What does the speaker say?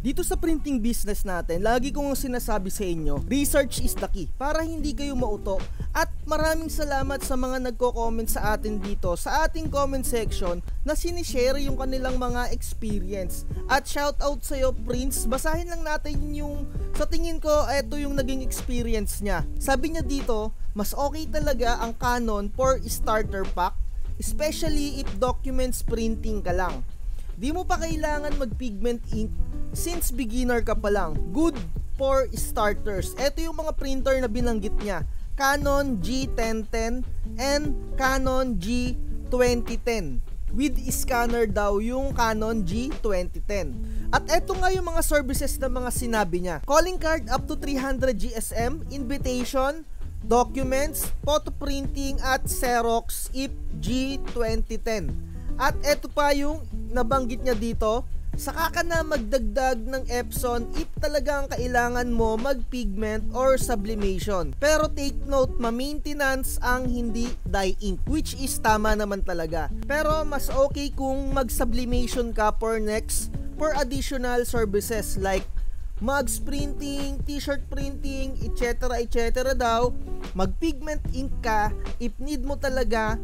Dito sa printing business natin, lagi kong sinasabi sa inyo, research is the key para hindi kayo mauto. At maraming salamat sa mga nagko-comment sa atin dito sa ating comment section na sinishare yung kanilang mga experience. At shoutout sa'yo Prince, basahin lang natin yung sa tingin ko eto yung naging experience niya. Sabi niya dito, mas okay talaga ang Canon for starter pack, especially if documents printing ka lang. Di mo pa kailangan mag-pigment ink since beginner ka pa lang. Good for starters. Ito yung mga printer na binanggit niya. Canon G1010 and Canon G2010. With scanner daw yung Canon G2010. At eto nga yung mga services na mga sinabi niya. Calling card up to 300 GSM, invitation, documents, photo printing at Xerox if G2010. At eto pa yung nabanggit niya dito, saka ka na magdagdag ng Epson if talagang kailangan mo mag-pigment or sublimation. Pero take note, ma-maintenance ang hindi dye ink, which is tama naman talaga. Pero mas okay kung mag-sublimation ka for additional services like mugs printing, t-shirt printing, etc. daw. Mag-pigment ink ka if need mo talaga